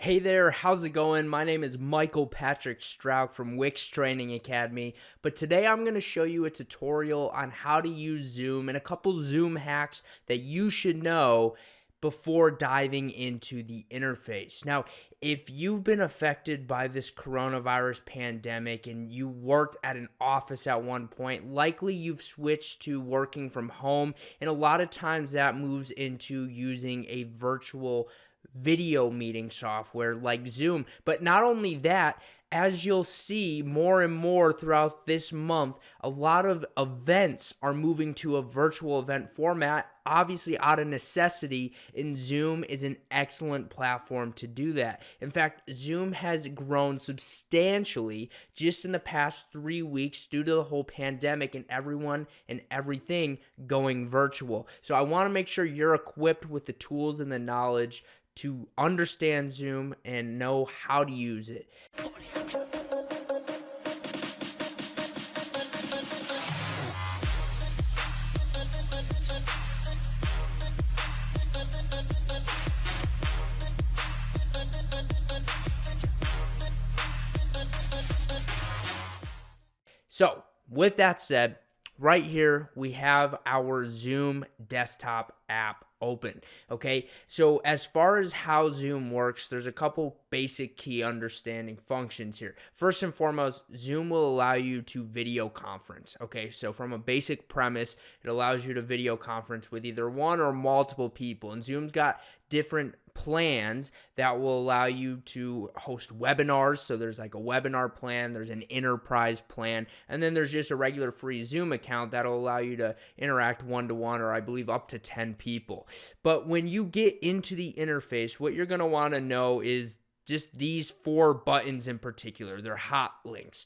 Hey there, how's it going? My name is Michael Patrick Strouk from Wix Training Academy, but today I'm going to show you a tutorial on how to use Zoom and a couple Zoom hacks that you should know before diving into the interface. Now, if you've been affected by this coronavirus pandemic and you worked at an office at one point, likely you've switched to working from home, and a lot of times that moves into using a virtual video meeting software like Zoom. But not only that, as you'll see more and more throughout this month, a lot of events are moving to a virtual event format, obviously out of necessity, and Zoom is an excellent platform to do that. In fact, Zoom has grown substantially just in the past 3 weeks due to the whole pandemic and everyone and everything going virtual. So I want to make sure you're equipped with the tools and the knowledge to understand Zoom and know how to use it. So, with that said, right here we have our Zoom desktop app open. Okay, so as far as how Zoom works, there's a couple basic key understanding functions here. First and foremost, Zoom will allow you to video conference. Okay, so from a basic premise, it allows you to video conference with either one or multiple people, and Zoom's got different plans that will allow you to host webinars. So there's like a webinar plan, there's an enterprise plan, and then there's just a regular free Zoom account that'll allow you to interact one-to-one, or I believe up to 10 people. But when you get into the interface, what you're going to want to know is just these 4 buttons in particular. They're hot links.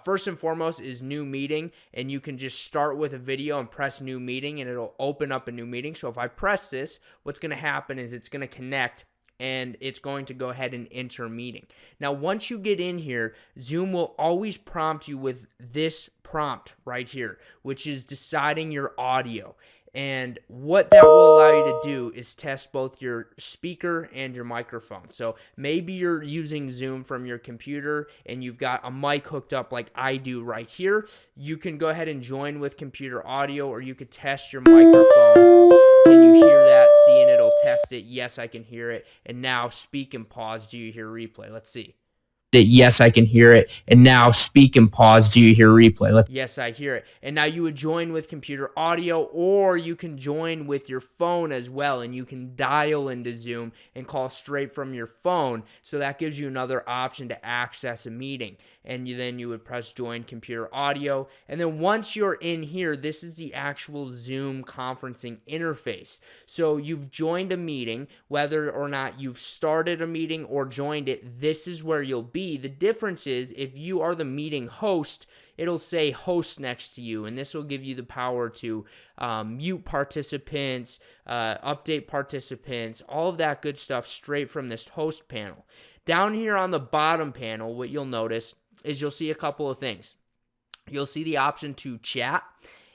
First and foremost is new meeting, and you can just start with a video and press new meeting and it'll open up a new meeting. So if I press this, what's going to happen is it's going to connect and it's going to go ahead and enter meeting. Now, once you get in here, Zoom will always prompt you with this prompt right here, which is deciding your audio. And what that will allow you to do is test both your speaker and your microphone. So maybe you're using Zoom from your computer and you've got a mic hooked up like I do right here. You can go ahead and join with computer audio, or you could test your microphone. Can you hear that? See, and it'll test it. Yes, I can hear it. And now speak and pause. Do you hear replay? Let's see. Yes, I can hear it. And now speak and pause. Do you hear replay? Yes, I hear it. And now you would join with computer audio, or you can join with your phone as well, and you can dial into Zoom and call straight from your phone. So that gives you another option to access a meeting. And then you would press join computer audio. And then once you're in here, this is the actual Zoom conferencing interface. So you've joined a meeting, whether or not you've started a meeting or joined it, this is where you'll be. The difference is if you are the meeting host, it'll say host next to you, and this will give you the power to mute participants, update participants, all of that good stuff straight from this host panel. Down here on the bottom panel, what you'll notice is you'll see a couple of things. You'll see the option to chat,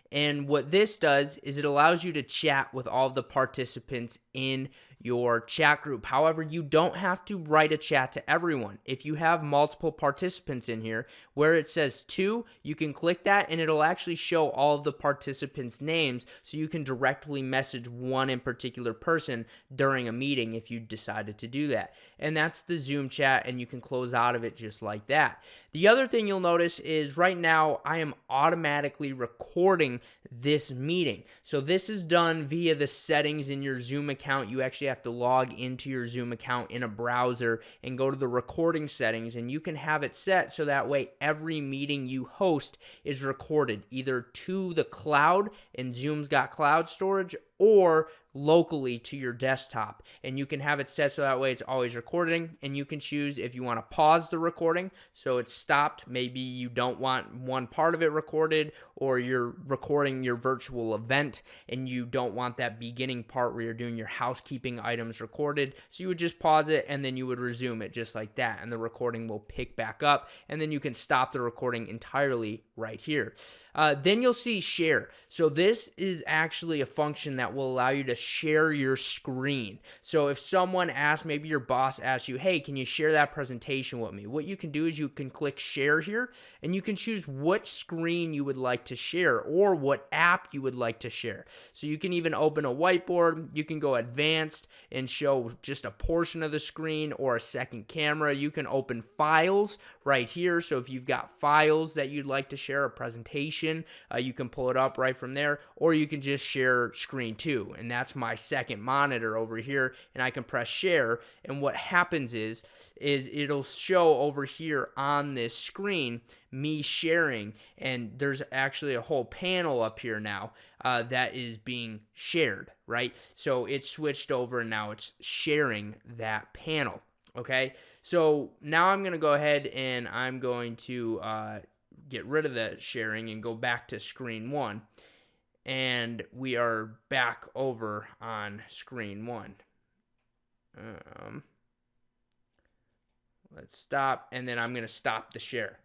and what this does is it allows you to chat with all of the participants in your chat group. However, you don't have to write a chat to everyone. If you have multiple participants in here, where it says 2, you can click that and it'll actually show all of the participants' names, so you can directly message one in particular person during a meeting if you decided to do that. And that's the Zoom chat, and you can close out of it just like that. The other thing you'll notice is right now I am automatically recording this meeting. So this is done via the settings in your Zoom account. You actually have to log into your Zoom account in a browser and go to the recording settings, and you can have it set so that way every meeting you host is recorded either to the cloud, and Zoom's got cloud storage, or locally to your desktop, and you can have it set so that way it's always recording. And you can choose if you want to pause the recording so it's stopped. Maybe you don't want one part of it recorded, or you're recording your virtual event and you don't want that beginning part where you're doing your housekeeping items recorded, so you would just pause it and then you would resume it just like that, and the recording will pick back up, and then you can stop the recording entirely right here. Then you'll see share. So this is actually a function that will allow you to share your screen. So if someone asks, maybe your boss asks you, hey, can you share that presentation with me? What you can do is you can click share here, and you can choose what screen you would like to share or what app you would like to share. So you can even open a whiteboard. You can go advanced and show just a portion of the screen or a second camera. You can open files right here. So if you've got files that you'd like to share, a presentation, you can pull it up right from there, or you can just share screen two, and that's my second monitor over here, and I can press share, and what happens is it'll show over here on this screen me sharing, and there's actually a whole panel up here now that is being shared, right? So it switched over, and now it's sharing that panel. Okay, so now I'm going to go ahead and I'm going to get rid of the sharing and go back to screen one. And we are back over on screen one. Let's stop, and then I'm going to stop the share.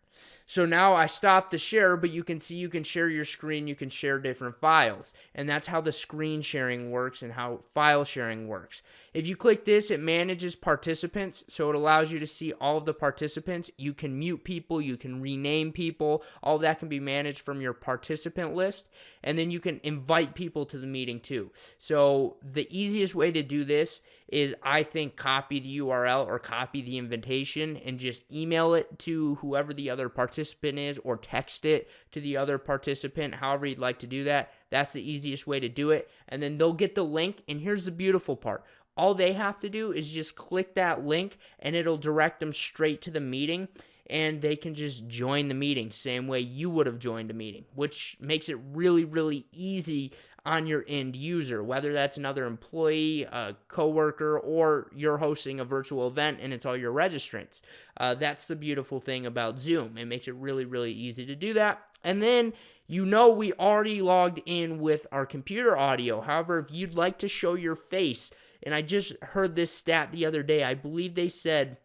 So now I stopped the share, but you can see you can share your screen, you can share different files, and that's how the screen sharing works and how file sharing works. If you click this, it manages participants, so it allows you to see all of the participants. You can mute people, you can rename people, all that can be managed from your participant list, and then you can invite people to the meeting too. So the easiest way to do this is, I think, copy the URL or copy the invitation and just email it to whoever the other participant is, or text it to the other participant, however you'd like to do that. That's the easiest way to do it. And then they'll get the link, and here's the beautiful part. All they have to do is just click that link, and it'll direct them straight to the meeting, and they can just join the meeting same way you would have joined a meeting, which makes it really, really easy on your end user, whether that's another employee, a coworker, or you're hosting a virtual event and it's all your registrants. That's the beautiful thing about Zoom. It makes it really, really easy to do that. And then, we already logged in with our computer audio. However, if you'd like to show your face, and I just heard this stat the other day, I believe they said,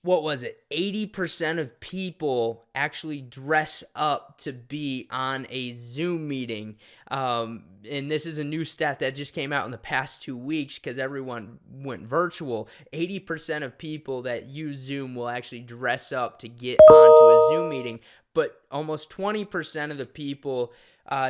what was it? 80% of people actually dress up to be on a Zoom meeting. And this is a new stat that just came out in the past 2 weeks because everyone went virtual. 80% of people that use Zoom will actually dress up to get onto a Zoom meeting. But almost 20% of the people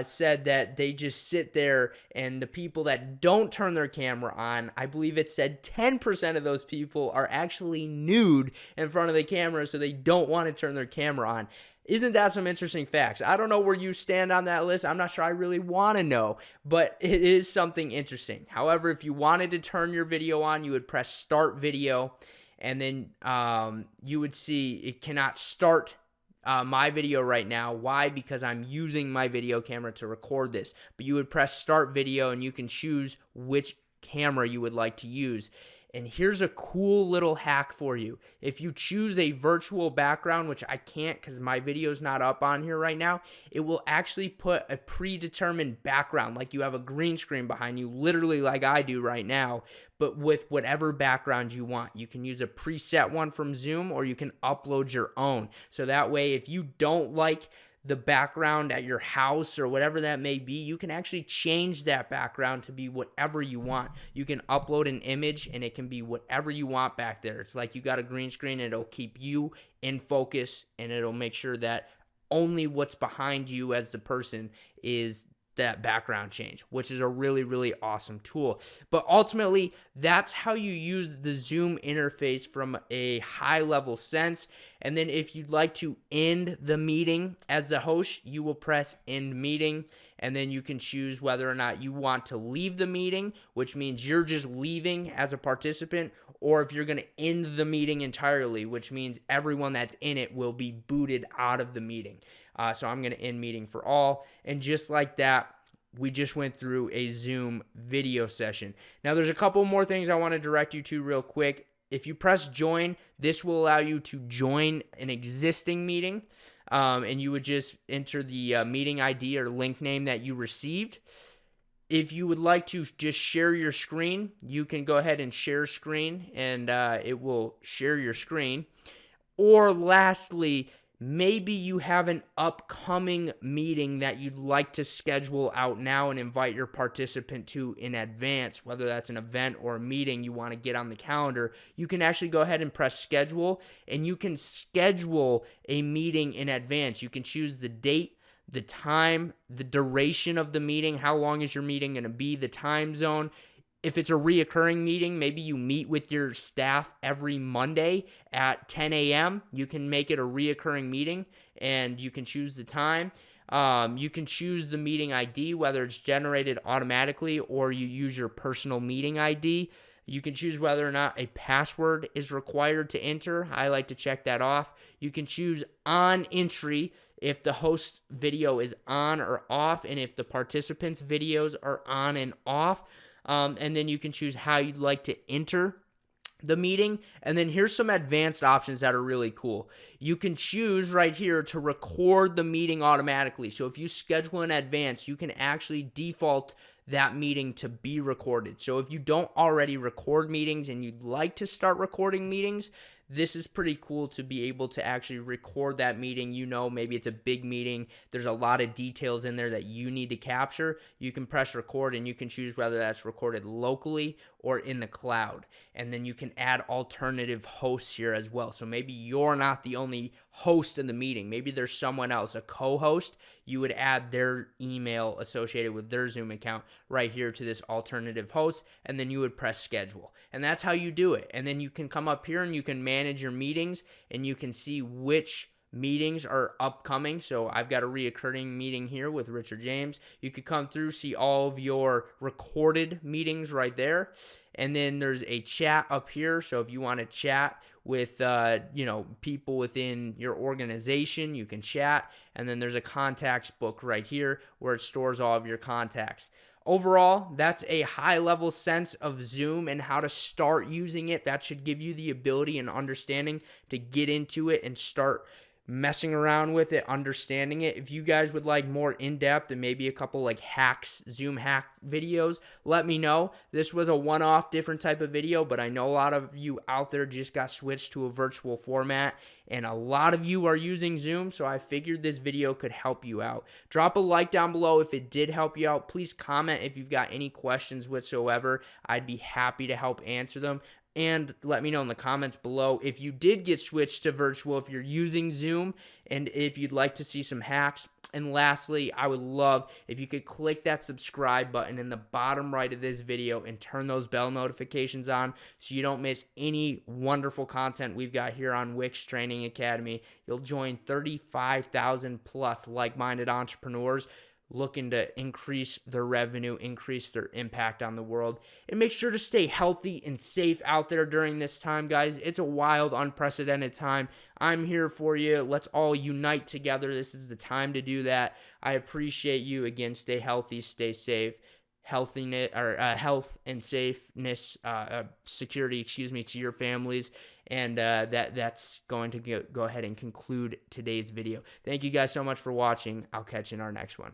said that they just sit there, and the people that don't turn their camera on, I believe it said 10% of those people are actually nude in front of the camera, so they don't want to turn their camera on. Isn't that some interesting facts? I don't know where you stand on that list. I'm not sure I really want to know, but it is something interesting. However, if you wanted to turn your video on, you would press start video, and then you would see it cannot start my video right now. Why? Because I'm using my video camera to record this. But you would press start video, and you can choose which camera you would like to use. And here's a cool little hack for you. If you choose a virtual background, which I can't because my video is not up on here right now, it will actually put a predetermined background, like you have a green screen behind you, literally like I do right now, but with whatever background you want. You can use a preset one from Zoom, or you can upload your own. So that way, if you don't like the background at your house or whatever that may be, you can actually change that background to be whatever you want. You can upload an image, and it can be whatever you want back there. It's like you got a green screen, and it'll keep you in focus, and it'll make sure that only what's behind you as the person is that background change, which is a really, really awesome tool. But ultimately, that's how you use the Zoom interface from a high level sense. And then if you'd like to end the meeting as the host, you will press end meeting, and then you can choose whether or not you want to leave the meeting, which means you're just leaving as a participant, or if you're going to end the meeting entirely, which means everyone that's in it will be booted out of the meeting. So I'm going to end meeting for all. And just like that, we just went through a Zoom video session. Now, there's a couple more things I want to direct you to real quick. If you press join, this will allow you to join an existing meeting, and you would just enter the meeting ID or link name that you received. If you would like to just share your screen, you can go ahead and share screen, and it will share your screen. Or lastly, Maybe you have an upcoming meeting that you'd like to schedule out now and invite your participant to in advance, whether that's an event or a meeting you want to get on the calendar. You can actually go ahead and press schedule, and you can schedule a meeting in advance. You can choose the date, the time, the duration of the meeting, how long is your meeting going to be, the time zone. If it's a reoccurring meeting, maybe you meet with your staff every Monday at 10 a.m. You can make it a reoccurring meeting, and you can choose the time. You can choose the meeting ID, whether it's generated automatically or you use your personal meeting ID. You can choose whether or not a password is required to enter. I like to check that off. You can choose on entry if the host video is on or off, and if the participants' videos are on and off. And then you can choose how you'd like to enter the meeting. And then here's some advanced options that are really cool. You can choose right here to record the meeting automatically. So if you schedule in advance, you can actually default that meeting to be recorded. So if you don't already record meetings and you'd like to start recording meetings, this is pretty cool to be able to actually record that meeting. You know, maybe it's a big meeting. There's a lot of details in there that you need to capture. You can press record, and you can choose whether that's recorded locally or in the cloud. And then you can add alternative hosts here as well. So maybe you're not the only host in the meeting. Maybe there's someone else, a co-host. You would add their email associated with their Zoom account right here to this alternative host, and then you would press schedule. And that's how you do it. And then you can come up here and you can manage your meetings, and you can see which meetings are upcoming. So I've got a reoccurring meeting here with Richard James. You could come through, see all of your recorded meetings right there. And then there's a chat up here. So if you want to chat with people within your organization, you can chat. And then there's a contacts book right here where it stores all of your contacts. Overall, that's a high-level sense of Zoom and how to start using it. That should give you the ability and understanding to get into it and start messing around with it, understanding it. If you guys would like more in-depth and maybe a couple like hacks, Zoom hack videos, let me know. This was a one-off different type of video, but I know a lot of you out there just got switched to a virtual format, and a lot of you are using Zoom, so I figured this video could help you out. Drop a like down below if it did help you out. Please comment if you've got any questions whatsoever. I'd be happy to help answer them. And let me know in the comments below if you did get switched to virtual, if you're using Zoom, and if you'd like to see some hacks. And lastly, I would love if you could click that subscribe button in the bottom right of this video and turn those bell notifications on so you don't miss any wonderful content we've got here on Wix Training Academy. You'll join 35,000 plus like-minded entrepreneurs looking to increase their revenue, increase their impact on the world. And make sure to stay healthy and safe out there during this time, guys. It's a wild, unprecedented time. I'm here for you. Let's all unite together. This is the time to do that. I appreciate you. Again, stay healthy, stay safe. Health and safeness, security, to your families. And that's going to go ahead and conclude today's video. Thank you guys so much for watching. I'll catch you in our next one.